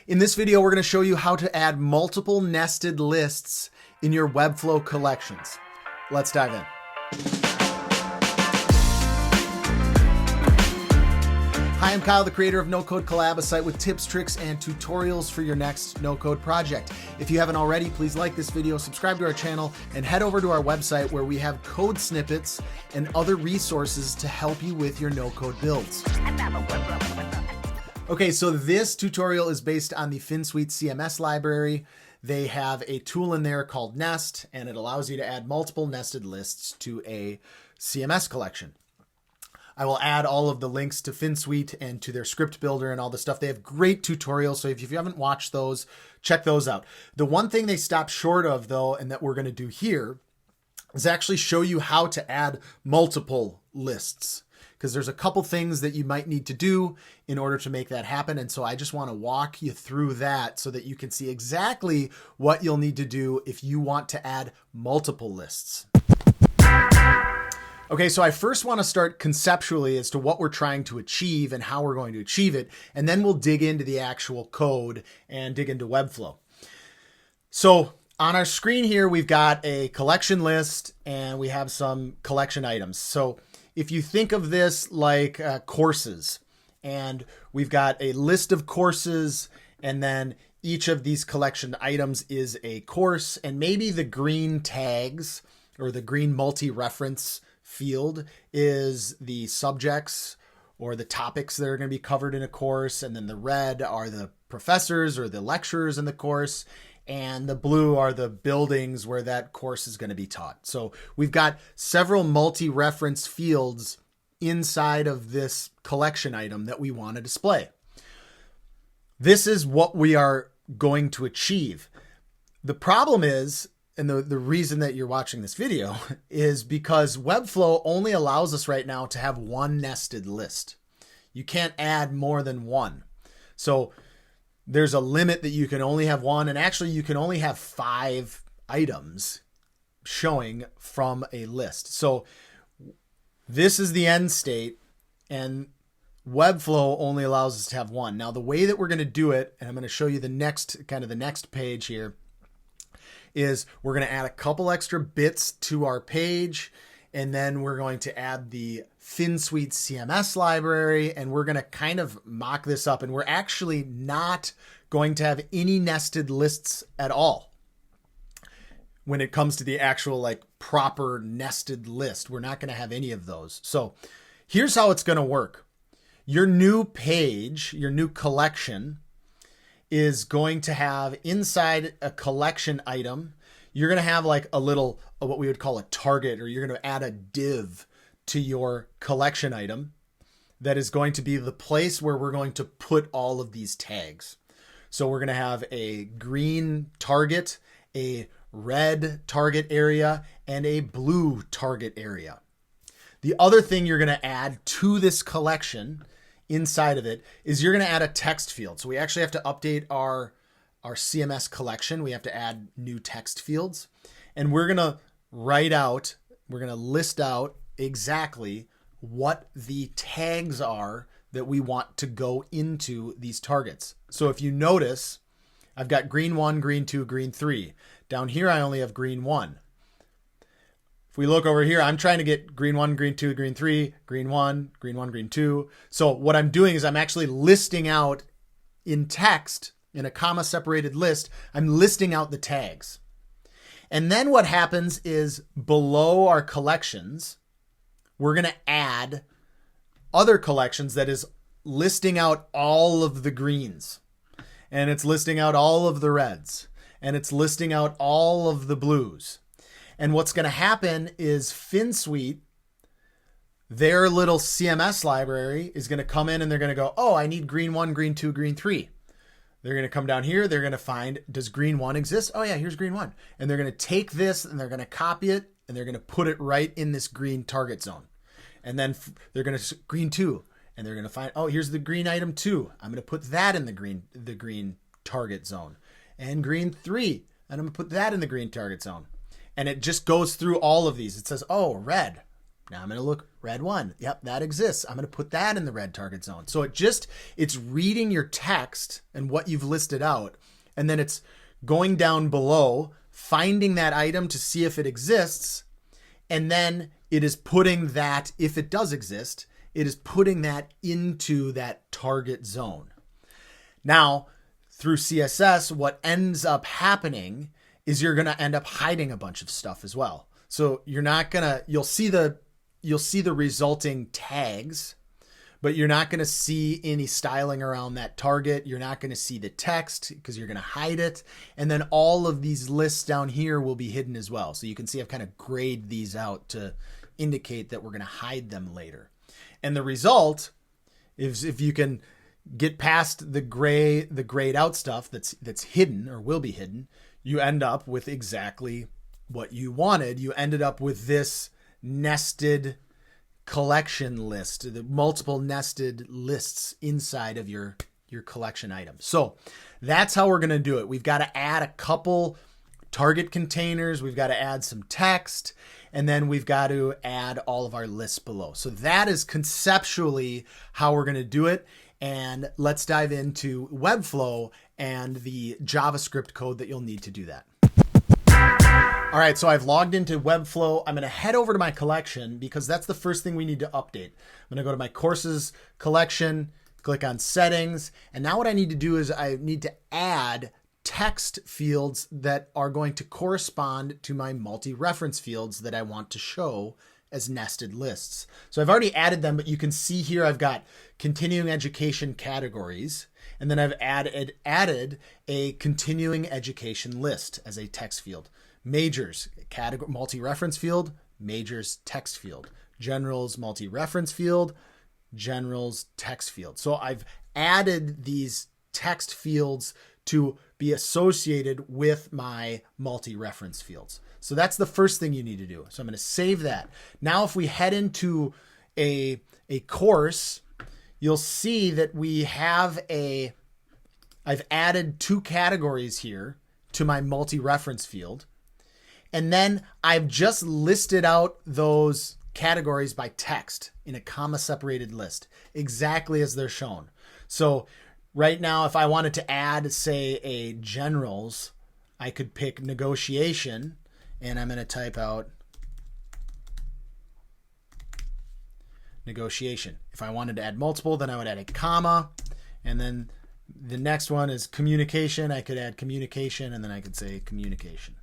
In this video, we're going to show you how to add multiple nested lists in your Webflow collections. Let's dive in. Hi, I'm Kyle, the creator of No Code Collab, a site with tips, tricks, and tutorials for your next no-code project. If you haven't already, please like this video, subscribe to our channel, and head over to our website where we have code snippets and other resources to help you with your no-code builds. Okay, so this tutorial is based on the Finsweet CMS library. They have a tool in there called Nest, and it allows you to add multiple nested lists to a CMS collection. I will add all of the links to Finsweet and to their script builder and all the stuff. They have great tutorials, so if you haven't watched those, check those out. The one thing they stop short of, though, and that we're going to do here, is actually show you how to add multiple lists, because there's a couple things that you might need to do in order to make that happen. And so I just want to walk you through that so that you can see exactly what you'll need to do if you want to add multiple lists. Okay, so I first want to start conceptually as to what we're trying to achieve and how we're going to achieve it, and then we'll dig into the actual code and dig into Webflow. So on our screen here, we've got a collection list and we have some collection items. So if you think of this like courses, and we've got a list of courses, and then each of these collection items is a course, and maybe the green tags or the green multi-reference field is the subjects or the topics that are going to be covered in a course, and then the red are the professors or the lecturers in the course, and the blue are the buildings where that course is going to be taught. So we've got several multi-reference fields inside of this collection item that we want to display. This is what we are going to achieve. The problem is, and the reason that you're watching this video, is because Webflow only allows us right now to have one nested list. You can't add more than one. So there's a limit that you can only have one, and actually you can only have 5 items showing from a list. So this is the end state, and Webflow only allows us to have one. Now the way that we're going to do it, and I'm going to show you the next page here, is we're going to add a couple extra bits to our page, and then we're going to add the Finsweet CMS library, and we're going to kind of mock this up, and we're actually not going to have any nested lists at all. When it comes to the actual like proper nested list, we're not going to have any of those. So here's how it's going to work. Your new page, your new collection, is going to have inside a collection item, you're going to have like a little, what we would call a target, or you're going to add a div to your collection item that is going to be the place where we're going to put all of these tags. So we're going to have a green target, a red target area, and a blue target area. The other thing you're going to add to this collection inside of it is you're going to add a text field. So we actually have to update our CMS collection. We have to add new text fields, and we're going to list out exactly what the tags are that we want to go into these targets. So if you notice, I've got green 1, green 2, green 3. Down here, I only have green 1. If we look over here, I'm trying to get green 1, green 2, green 3, green 1, green 1, green 2. So what I'm doing is I'm actually listing out in text, in a comma separated list, I'm listing out the tags. And then what happens is below our collections, we're going to add other collections that is listing out all of the greens, and it's listing out all of the reds, and it's listing out all of the blues. And what's going to happen is Finsweet, their little CMS library, is going to come in and they're going to go, oh, I need green 1, green 2, green 3. They're going to come down here. They're going to find, does green 1 exist? Oh yeah, here's green 1. And they're going to take this and they're going to copy it and they're going to put it right in this green target zone. And then they're going to green 2 and they're going to find, oh, here's the green item 2. I'm going to put that in the green target zone. And green 3, and I'm going to put that in the green target zone. And it just goes through all of these. It says, oh, red. Now I'm going to look red 1. Yep, that exists. I'm going to put that in the red target zone. So it's reading your text and what you've listed out, and then it's going down below, finding that item to see if it exists, and then it is putting that, if it does exist, it is putting that into that target zone. Now, through CSS, what ends up happening is you're going to end up hiding a bunch of stuff as well. So you'll see the resulting tags, but you're not going to see any styling around that target. You're not going to see the text because you're going to hide it. And then all of these lists down here will be hidden as well. So you can see I've kind of grayed these out to indicate that we're going to hide them later. And the result is, if you can get past the grayed out stuff that's hidden or will be hidden, you end up with exactly what you wanted. You ended up with this nested collection list, the multiple nested lists inside of your collection items. So that's how we're going to do it. We've got to add a couple target containers. We've got to add some text, and then we've got to add all of our lists below. So that is conceptually how we're going to do it. And let's dive into Webflow and the JavaScript code that you'll need to do that. All right, so I've logged into Webflow. I'm going to head over to my collection because that's the first thing we need to update. I'm going to go to my courses collection, click on settings. And now what I need to do is I need to add text fields that are going to correspond to my multi-reference fields that I want to show as nested lists. So I've already added them, but you can see here I've got continuing education categories, and then I've added a continuing education list as a text field. Majors, category, multi-reference field, majors text field. Generals, multi-reference field, generals text field. So I've added these text fields to be associated with my multi-reference fields. So that's the first thing you need to do. So I'm going to save that. Now, if we head into a course, you'll see that I've added 2 categories here to my multi-reference field. And then I've just listed out those categories by text in a comma separated list, exactly as they're shown. So right now, if I wanted to add, say, a generals, I could pick negotiation, and I'm going to type out negotiation. If I wanted to add multiple, then I would add a comma, and then the next one is communication. I could add communication, and then I could say communication.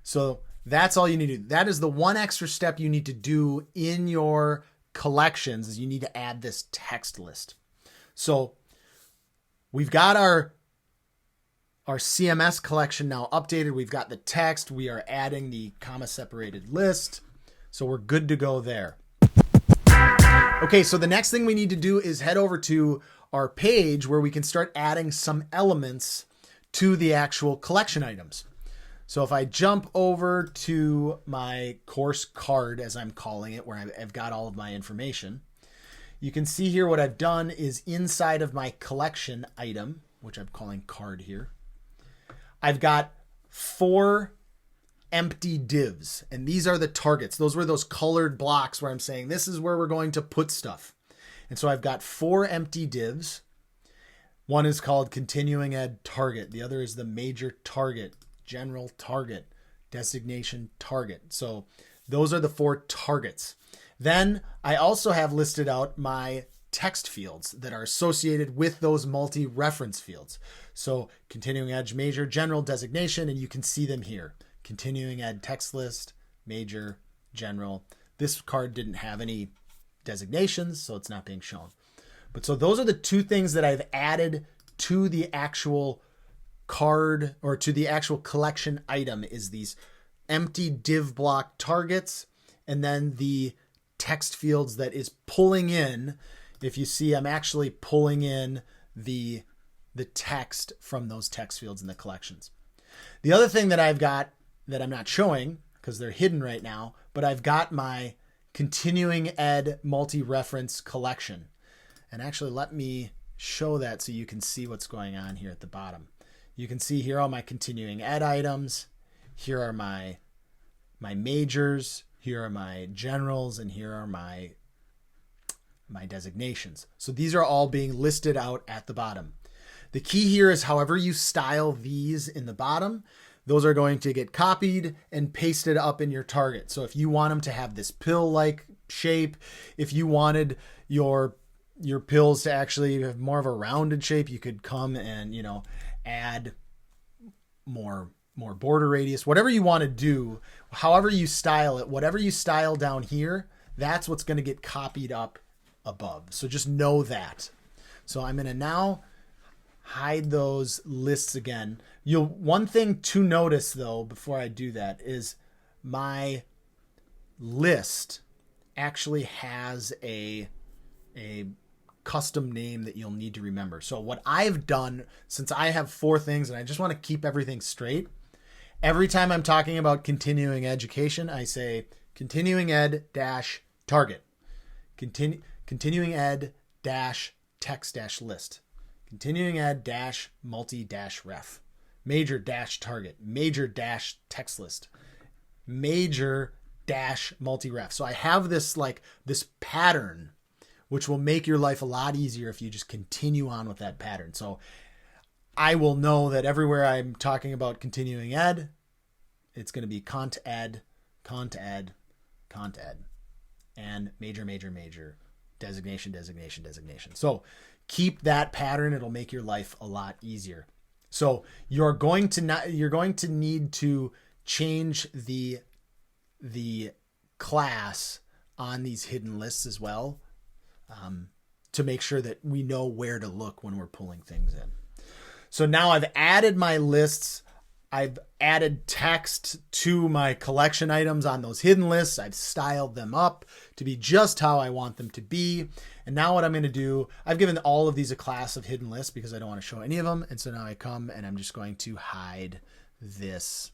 So that's all you need to do. That is the one extra step you need to do in your collections, is you need to add this text list. So we've got our CMS collection now updated. We've got the text. We are adding the comma separated list. So we're good to go there. Okay, so the next thing we need to do is head over to our page where we can start adding some elements to the actual collection items. So if I jump over to my course card, as I'm calling it, where I've got all of my information, you can see here what I've done is inside of my collection item, which I'm calling card here, I've got 4 empty divs, and these are the targets. Those were those colored blocks where I'm saying this is where we're going to put stuff. And so I've got 4 empty divs. One is called continuing ed target. The other is the major target, general target, designation target. So those are the 4 targets. Then I also have listed out my text fields that are associated with those multi-reference fields. So continuing ed, major, general, designation, and you can see them here. Continuing ed text list, major, general. This card didn't have any designations, so it's not being shown. But so those are the 2 things that I've added to the actual card, or to the actual collection item, is these empty div block targets, and then the text fields that is pulling in. If you see, I'm actually pulling in the text from those text fields in the collections. The other thing that I've got that I'm not showing because they're hidden right now, but I've got my continuing ed multi-reference collection. And actually, let me show that so you can see what's going on here at the bottom. You can see here all my continuing ed items. Here are my my majors, here are my generals, and here are my designations. So these are all being listed out at the bottom. The key here is however you style these in the bottom, those are going to get copied and pasted up in your target. So if you want them to have this pill-like shape, if you wanted your pills to actually have more of a rounded shape, you could come and, add more border radius, whatever you want to do, however you style it, whatever you style down here, that's what's going to get copied up above. So just know that. So I'm going to now hide those lists again. One thing to notice though, before I do that, is my list actually has a custom name that you'll need to remember. So what I've done, since I have 4 things and I just want to keep everything straight, every time I'm talking about continuing education, I say continuing ed dash target, continuing ed dash text dash list, continuing ed dash multi dash ref, major dash target, major dash text list, major dash multi ref. So I have this pattern, which will make your life a lot easier if you just continue on with that pattern. So I will know that everywhere I'm talking about continuing ed, it's going to be cont ed, and major, major, major, designation, designation, designation. So keep that pattern. It'll make your life a lot easier. So you're going to need to change the class on these hidden lists as well, to make sure that we know where to look when we're pulling things in. So now I've added my lists. I've added text to my collection items on those hidden lists. I've styled them up to be just how I want them to be. And now what I'm going to do, I've given all of these a class of hidden lists because I don't want to show any of them. And so now I come and I'm just going to hide these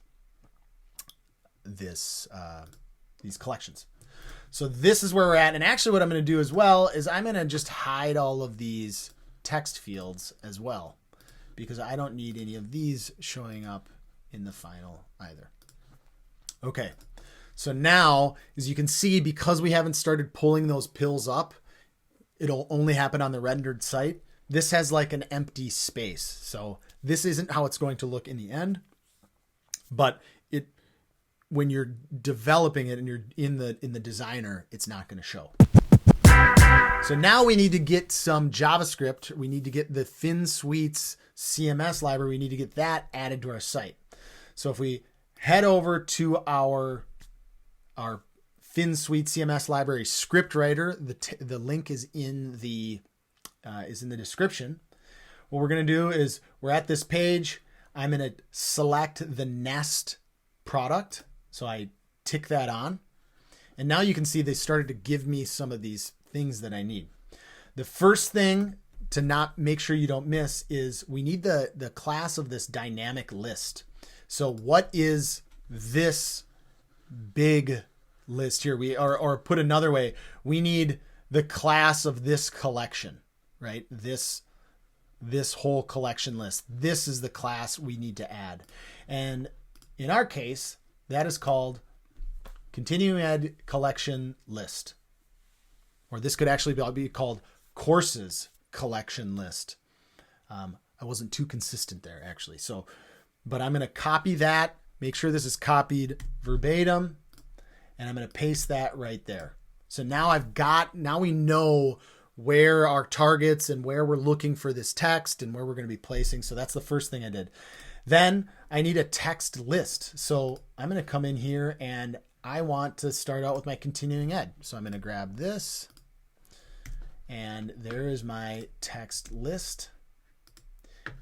collections. So this is where we're at. And actually what I'm going to do as well is I'm going to just hide all of these text fields as well, because I don't need any of these showing up in the final either. Okay. So now, as you can see, because we haven't started pulling those pills up, it'll only happen on the rendered site. This has like an empty space. So this isn't how it's going to look in the end, but when you're developing it and you're in the designer, it's not going to show. So now we need to get some JavaScript. We need to get the Finsweet's CMS library. We need to get that added to our site. So if we head over to our Finsweet CMS library script writer, the link is in the description. What we're going to do is we're at this page. I'm going to select the Nest product. So I tick that on. And now you can see they started to give me some of these things that I need. The first thing to not make sure you don't miss is we need the class of this dynamic list. So what is this big list here? Or put another way, we need the class of this collection, right? This whole collection list. This is the class we need to add. And in our case, that is called continuing ed collection list. Or this could actually be called courses collection list. I wasn't too consistent there actually. But I'm going to copy that, make sure this is copied verbatim, and I'm going to paste that right there. So now we know where our targets and where we're looking for this text and where we're going to be placing. So that's the first thing I did. Then I need a text list. So I'm going to come in here and I want to start out with my continuing ed. So I'm going to grab this and there is my text list.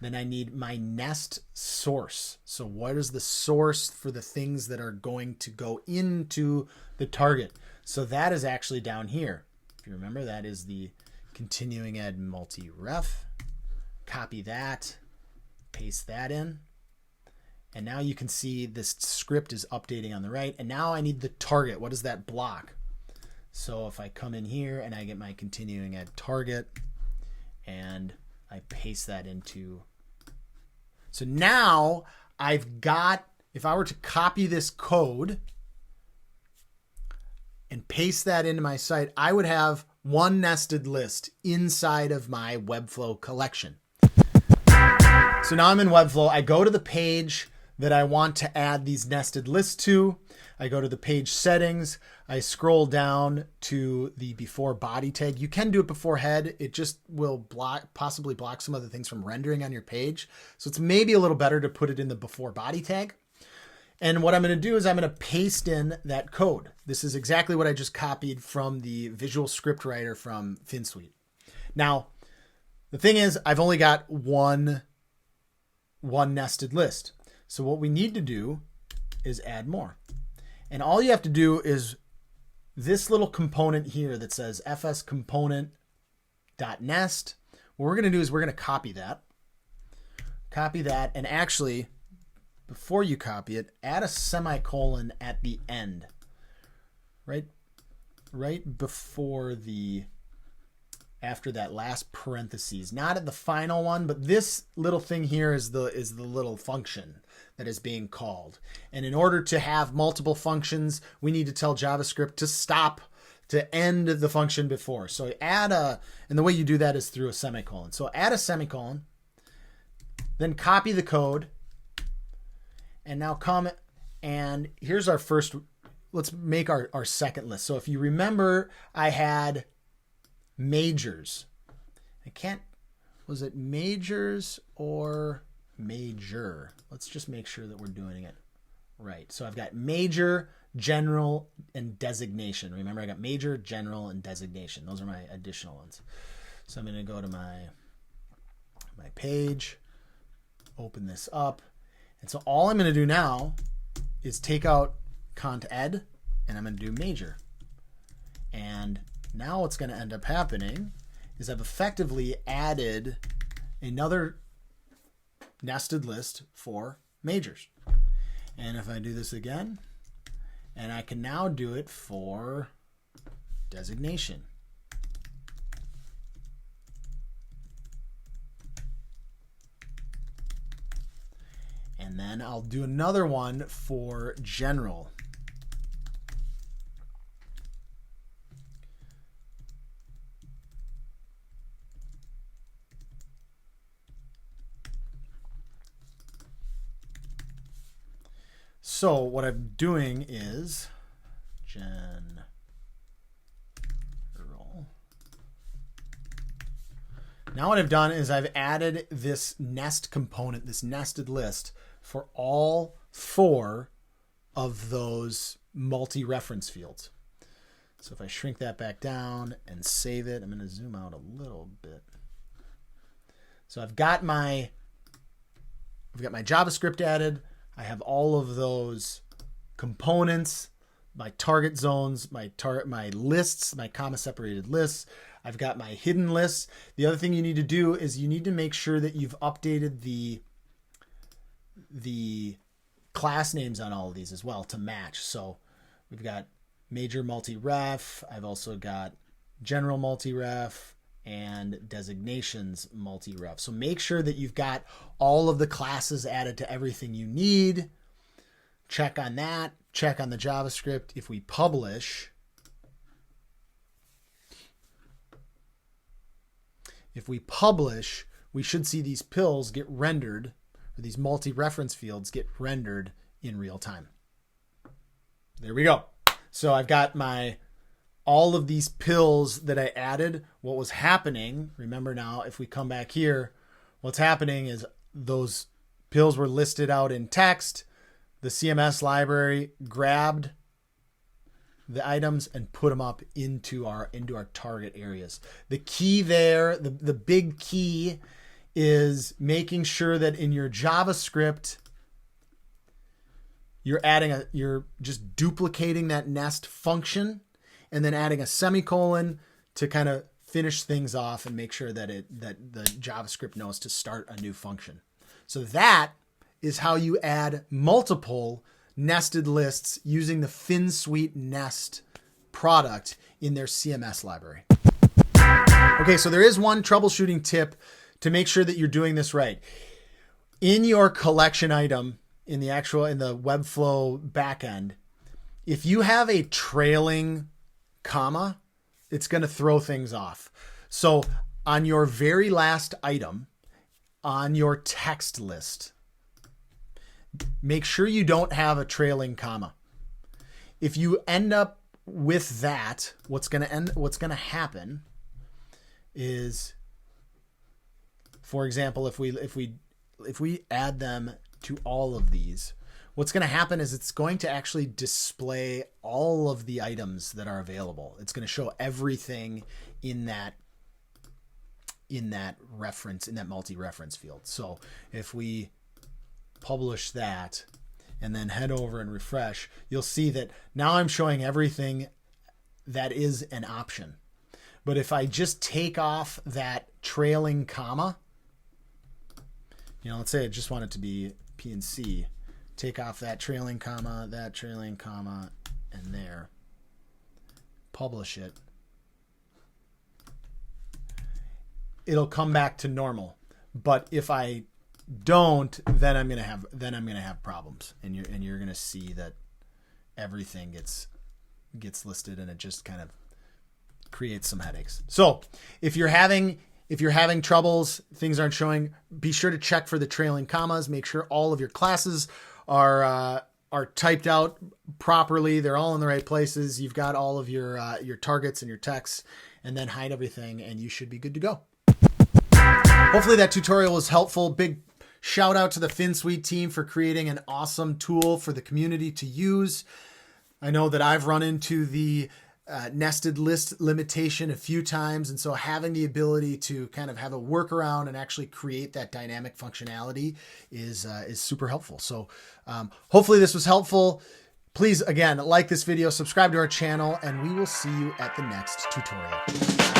Then I need my Nest source. So what is the source for the things that are going to go into the target? So that is actually down here. If you remember, that is the continuing ed multi-ref. Copy that, paste that in. And now you can see this script is updating on the right. And now I need the target. What is that block? So if I come in here and I get my continuing ed target and I paste that into. So now I've got, if I were to copy this code and paste that into my site, I would have one nested list inside of my Webflow collection. So now I'm in Webflow. I go to the page that I want to add these nested lists to. I go to the page settings. I scroll down to the before body tag. You can do it before head. It just will possibly block some other things from rendering on your page. So it's maybe a little better to put it in the before body tag. And what I'm going to do is I'm going to paste in that code. This is exactly what I just copied from the visual script writer from Finsweet. Now, the thing is, I've only got one nested list. So what we need to do is add more. And all you have to do is this little component here that says fscomponent.nest. What we're going to do is we're going to copy that. And actually, before you copy it, add a semicolon at the end. Right before after that last parentheses. Not at the final one, but this little thing here is the little function that is being called. And in order to have multiple functions, we need to tell JavaScript to end the function before. So and the way you do that is through a semicolon. So add a semicolon, then copy the code, and now come, and here's our first, let's make our second list. So if you remember, I had majors. Was it majors or major? Let's just make sure that we're doing it right. So I've got major, general, and designation. Remember, I got major, general, and designation. Those are my additional ones. So I'm going to go to my page, open this up. And so all I'm going to do now is take out cont ed, and I'm going to do major. And now what's going to end up happening is I've effectively added another nested list for majors. And if I do this again, and I can now do it for designation. And then I'll do another one for general. So what I'm doing is general. Now what I've done is I've added this nest component, this nested list, for all 4 of those multi-reference fields. So if I shrink that back down and save it, I'm going to zoom out a little bit. So I've got my JavaScript added. I have all of those components, my target zones, my lists, my comma separated lists. I've got my hidden lists. The other thing you need to do is you need to make sure that you've updated the class names on all of these as well to match. So we've got major multi-ref. I've also got general multi-ref and designations multi-ref. So make sure that you've got all of the classes added to everything you need. Check on that. Check on the JavaScript. If we publish, we should see these pills get rendered, or these multi-reference fields get rendered in real time. There we go. So I've got all of these pills that I added. What was happening, remember now, if we come back here, what's happening is those pills were listed out in text. The CMS library grabbed the items and put them up into our target areas. The key there, the big key, is making sure that in your JavaScript, you're just duplicating that nest function and then adding a semicolon to kind of finish things off and make sure that the JavaScript knows to start a new function. So that is how you add multiple nested lists using the Finsweet Nest product in their CMS library. Okay, so there is one troubleshooting tip to make sure that you're doing this right. In your collection item, in the Webflow backend, if you have a trailing comma, it's going to throw things off. So on your very last item on your text list, make sure you don't have a trailing comma. If you end up with that, what's going to happen is, for example, if we add them to all of these, what's going to happen is it's going to actually display all of the items that are available. It's going to show everything in that reference, in that multi-reference field. So if we publish that and then head over and refresh, you'll see that now I'm showing everything that is an option. But if I just take off that trailing comma, let's say I just want it to be P and C, take off that trailing comma, and there, publish it, it'll come back to normal. But if I don't, then I'm gonna have problems, and you're gonna see that everything gets listed, and it just kind of creates some headaches. So if you're having troubles, things aren't showing, be sure to check for the trailing commas. Make sure all of your classes are typed out properly. They're all in the right places. You've got all of your targets and your texts, and then hide everything, and you should be good to go. Hopefully that tutorial was helpful. Big shout out to the Finsweet team for creating an awesome tool for the community to use. I know that I've run into the nested list limitation a few times, and so having the ability to kind of have a workaround and actually create that dynamic functionality is super helpful. So hopefully this was helpful. Please, again, like this video, subscribe to our channel, and we will see you at the next tutorial.